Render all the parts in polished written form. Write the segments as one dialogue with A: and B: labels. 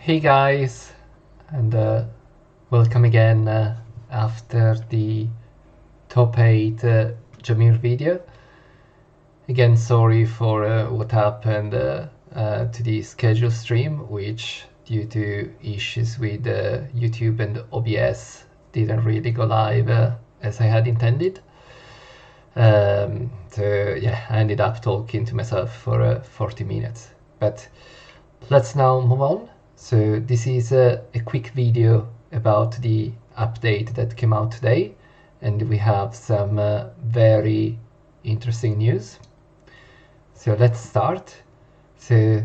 A: Hey guys, and welcome again after the top 8 Jamir video. Again, sorry for what happened to the schedule stream, which due to issues with YouTube and OBS didn't really go live as I had intended. So yeah, I ended up talking to myself for 40 minutes. But let's now move on. So this is a quick video about the update that came out today, and we have some very interesting news. So let's start. So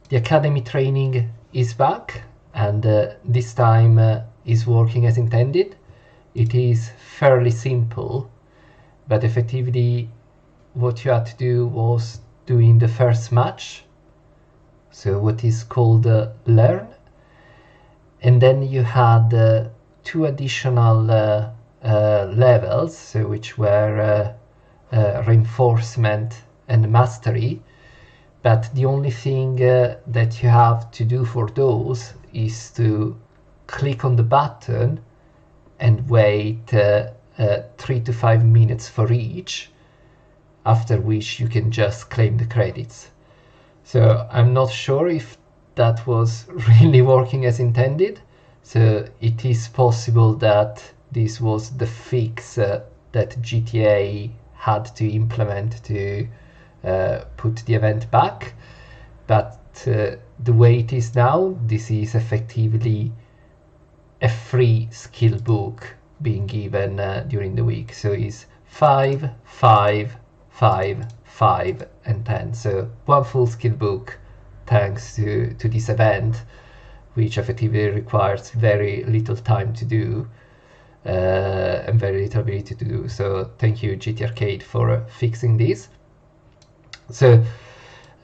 A: the academy training is back, and this time is working as intended. It is fairly simple, but effectively what you had to do was doing the first match, so what is called learn, and then you had 2 additional levels, so which were reinforcement and mastery, but the only thing that you have to do for those is to click on the button and wait 3 to 5 minutes for each, after which you can just claim the credits. So I'm not sure if that was really working as intended. So it is possible that this was the fix that GTA had to implement to put the event back. But the way it is now, this is effectively a free skill book being given during the week. So it's 5, 5, 5, 5 and 10, so 1 full skill book thanks to this event, which effectively requires very little time to do and very little ability to do. So thank you GT Arcade for fixing this. So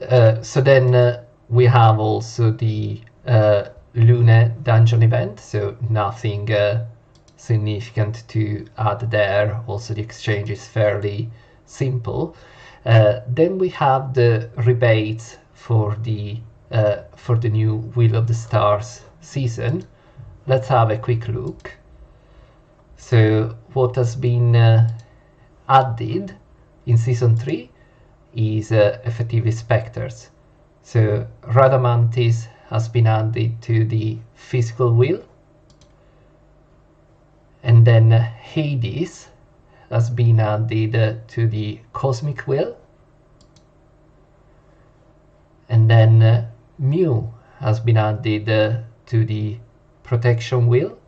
A: then we have also the Lune dungeon event, so nothing significant to add there. Also the exchange is fairly simple. Then we have the rebates for the new Wheel of the Stars season. Let's have a quick look. So what has been added in season 3 is effectively specters. So Radamantis has been added to the physical wheel, and then Hades has been added to the cosmic wheel, and then Mew has been added to the protection wheel.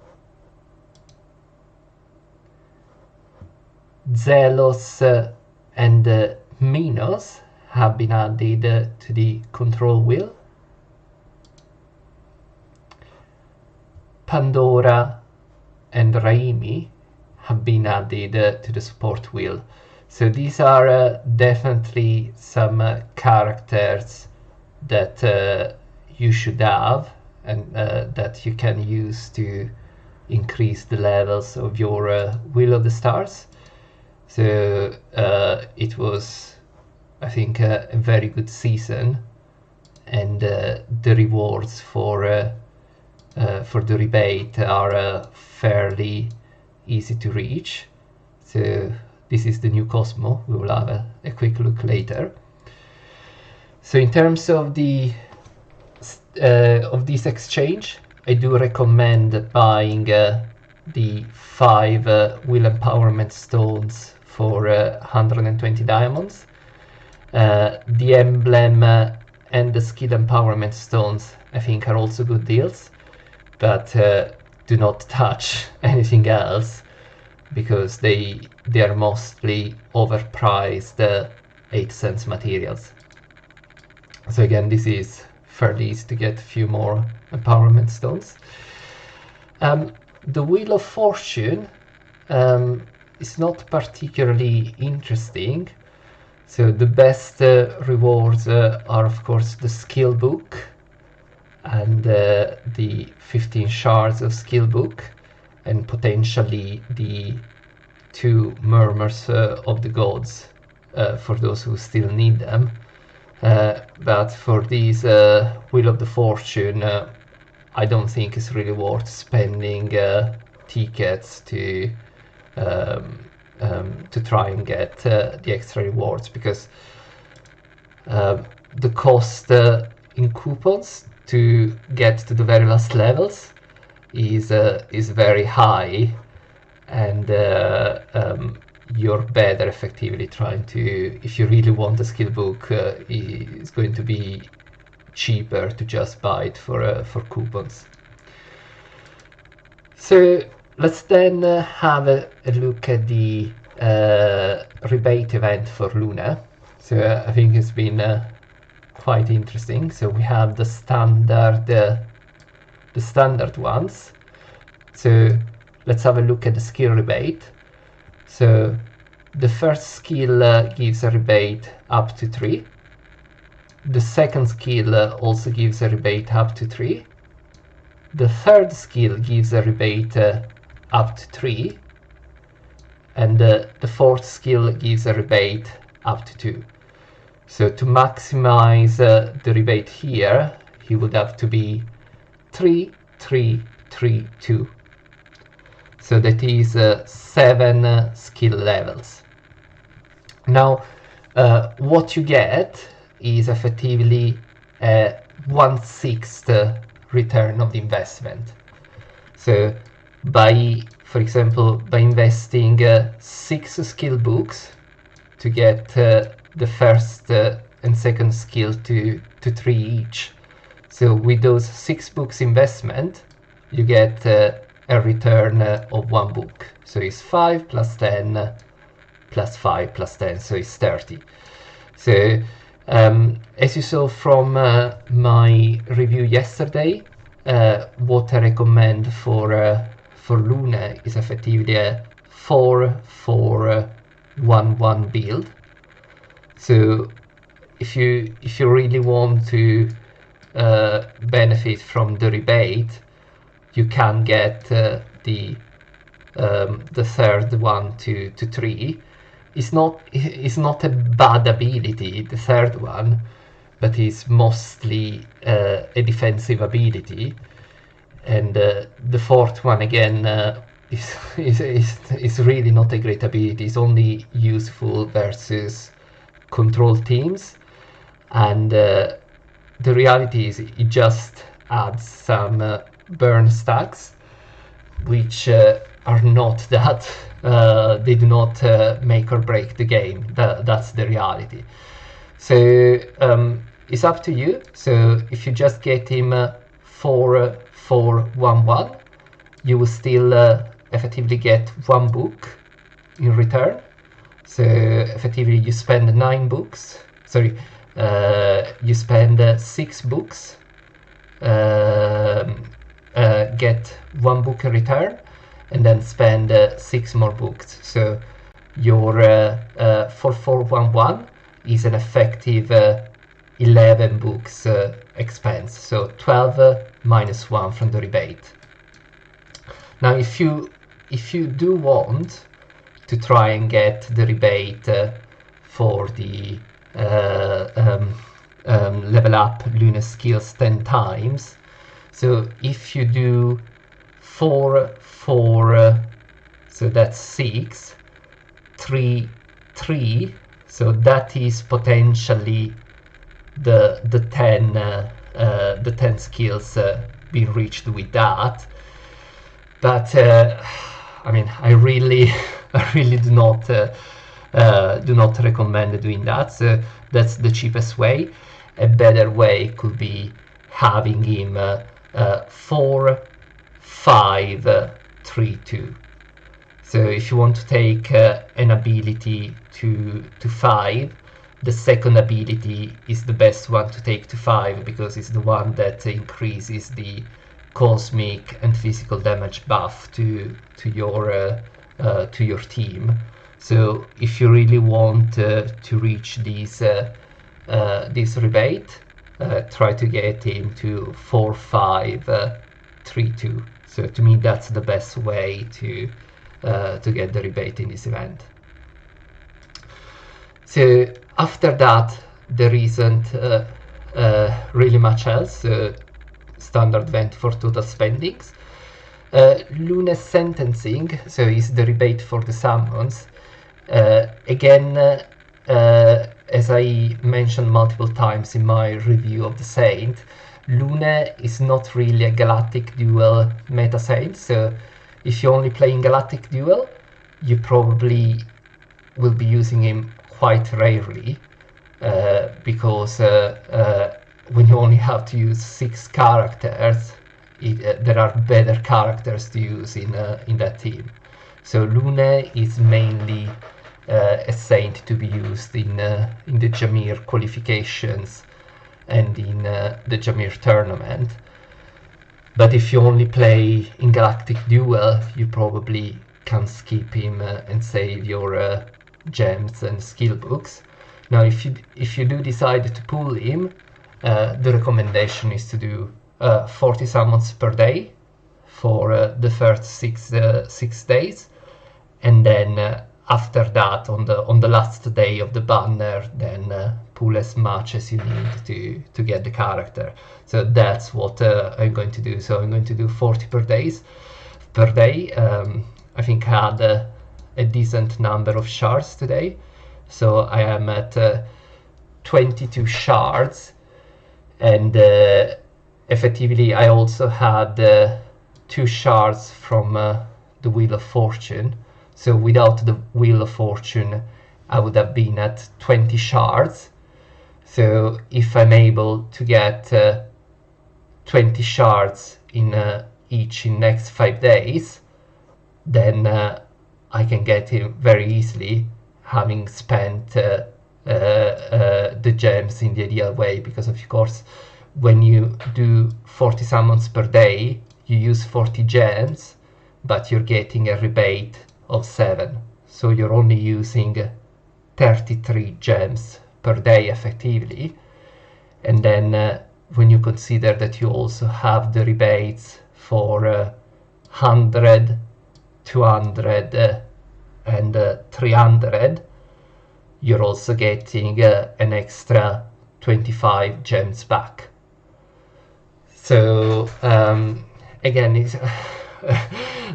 A: Zelos and Minos have been added to the control wheel. Pandora and Raimi have been added to the support wheel. So these are definitely some characters that you should have, and that you can use to increase the levels of your Wheel of the Stars. So it was, I think, a very good season, and the rewards for the rebate are fairly easy to reach. So this is the new Cosmo. We will have a quick look later. So in terms of the of this exchange, I do recommend buying the 5 wheel empowerment stones for 120 diamonds. The emblem and the skill empowerment stones, I think, are also good deals, but do not touch anything else because they are mostly overpriced 8 cents materials. So again, this is fairly easy to get a few more empowerment stones. The Wheel of Fortune is not particularly interesting. So the best rewards are of course the skill book and the 15 shards of skill book, and potentially the 2 murmurs of the gods for those who still need them. but for this Wheel of the Fortune, I don't think it's really worth spending tickets to try and get the extra rewards, because the cost in coupons to get to the very last levels is very high, and you're better effectively trying to, if you really want a skill book, it's going to be cheaper to just buy it for coupons. So let's then have a look at the rebate event for Luna. So I think it's been quite interesting. So we have the standard ones. So let's have a look at the skill rebate. So the first skill gives a rebate up to 3. The second skill also gives a rebate up to 3. The third skill gives a rebate up to 3. And the fourth skill gives a rebate up to 2. So to maximize the rebate here, he would have to be 3, 3, 3, 2. So that is 7 skill levels. Now, what you get is effectively a 1/6 return of the investment. So for example, by investing 6 skill books to get the first and second skill to 3 each. So with those 6 books investment, you get a return of 1 book. So it's 5 plus 10 plus 5 plus 10, so it's 30. So as you saw from my review yesterday, what I recommend for Luna is effectively a 4-4-1-1 build. So if you really want to benefit from the rebate, you can get the third one to 3. It's not a bad ability, the third one, but it's mostly a defensive ability, and the fourth one again is really not a great ability. It's only useful versus control teams, and the reality is it just adds some burn stacks, which are not that they do not make or break the game. That's the reality. So it's up to you. So if you just get him 4-4-1-1, you will still effectively get 1 book in return. So effectively you spend 9 books. Sorry, you spend 6 books, get 1 book in return, and then spend 6 more books. So your 4-4-1-1 is an effective 11 books expense. So 12 minus 1 from the rebate. Now if you do want to try and get the rebate for the level up Luna skills 10 times, so if you do 4-4, so that's 6, 3, 3, so that is potentially the 10 skills being reached with that. But I mean, I really do not recommend doing that. So that's the cheapest way. A better way could be having him 4-5-3-2. So if you want to take an ability to 5, the second ability is the best one to take to 5, because it's the one that increases the cosmic and physical damage buff to your team. So if you really want to reach this rebate, try to get into 4-5-3-2. So to me, that's the best way to get the rebate in this event. So after that, there isn't really much else. Standard vent for total spendings. Luna's sentencing, so is the rebate for the summons. Again, as I mentioned multiple times in my review of the Saint, Luna is not really a Galactic Duel meta Saint, so if you're only playing Galactic Duel, you probably will be using him quite rarely, because when you only have to use 6 characters, there are better characters to use in that team. So Luna is mainly a saint to be used in the Jameer qualifications and in the Jameer tournament. But if you only play in Galactic Duel, you probably can skip him and save your gems and skill books. Now, if you do decide to pull him, the recommendation is to do 40 summons per day for the first 6 days, and then after that, on the last day of the banner, then pull as much as you need to get the character. So that's what I'm going to do. So I'm going to do 40 per day. I think I had a decent number of shards today, so I am at 22 shards, and effectively I also had 2 shards from the Wheel of Fortune. So without the Wheel of Fortune, I would have been at 20 shards. So if I'm able to get 20 shards in each in next 5 days, then I can get him very easily, having spent the gems in the ideal way, because of course when you do 40 summons per day, you use 40 gems, but you're getting a rebate of 7, so you're only using 33 gems per day effectively. And then when you consider that you also have the rebates for 100, 200 and 300, you're also getting an extra 25 gems back. So again, it's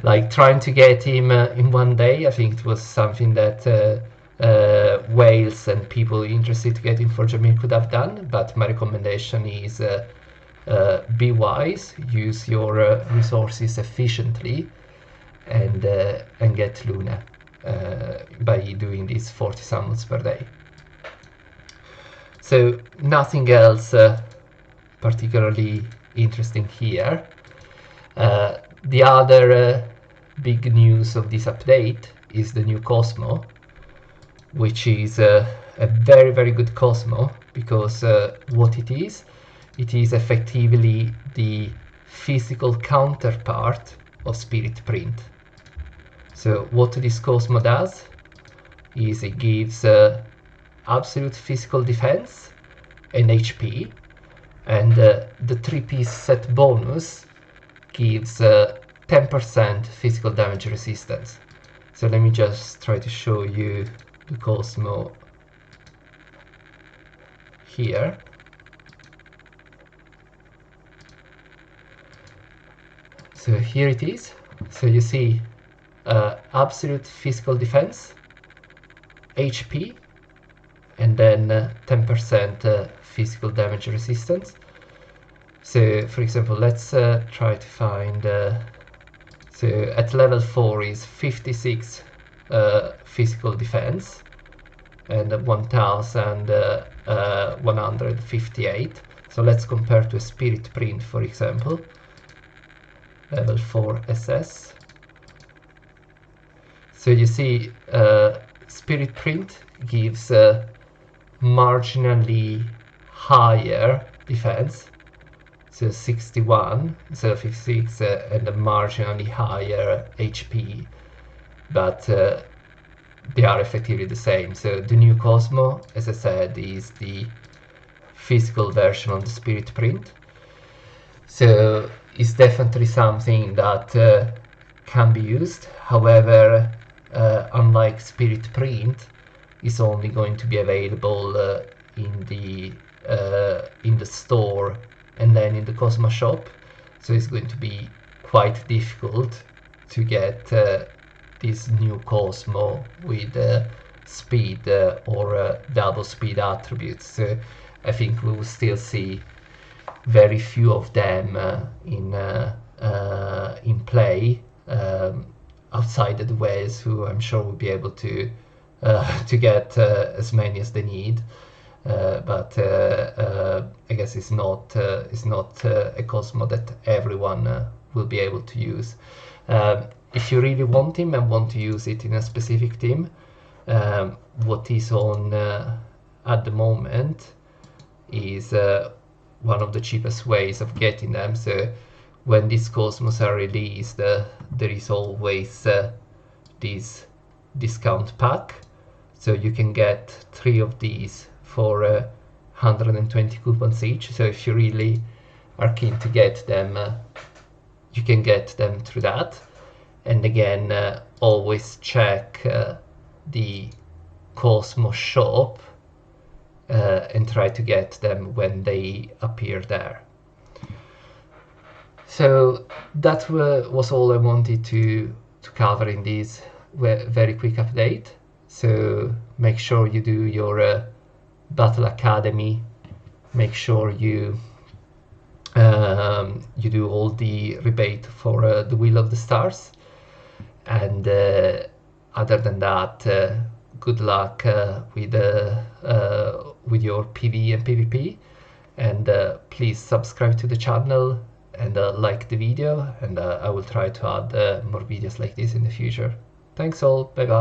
A: like trying to get him in one day. I think it was something that whales and people interested to get him for Jameer could have done, but my recommendation is be wise, use your resources efficiently, and get Luna by doing these 40 summons per day. So nothing else particularly interesting here. The other big news of this update is the new Cosmo, which is a very, very good Cosmo, because what it is effectively the physical counterpart of Spirit Print. So what this Cosmo does is it gives absolute physical defense and HP, and the 3-piece set bonus gives 10% physical damage resistance. So let me just try to show you the Cosmo here. So here it is. So you see absolute physical defense, HP, and then 10% physical damage resistance. So for example, let's try to find so at level 4 is 56 physical defense and 1158. So let's compare to a Spirit Print, for example, level 4 SS. So you see Spirit Print gives marginally higher defense, so 61 instead of 56, and a marginally higher HP, but they are effectively the same. So the new Cosmo, as I said, is the physical version of the Spirit Print. So it's definitely something that can be used. However, unlike Spirit Print, it's only going to be available in the store and then in the Cosmo shop, so it's going to be quite difficult to get this new Cosmo with speed or double speed attributes. So I think we will still see very few of them in play outside the ways, who I'm sure will be able to get as many as they need. But I guess it's not a Cosmo that everyone will be able to use. If you really want him and want to use it in a specific team, what is on at the moment is one of the cheapest ways of getting them. So when these Cosmos are released, there is always this discount pack, so you can get 3 of these for 120 coupons each. So if you really are keen to get them, you can get them through that. And again, always check the Cosmo shop and try to get them when they appear there. So that was all I wanted to cover in this very quick update. So make sure you do your Battle Academy, make sure you do all the rebate for the Wheel of the Stars, and other than that, good luck with your PvE and PvP, and please subscribe to the channel and like the video, and I will try to add more videos like this in the future. Thanks all, bye bye.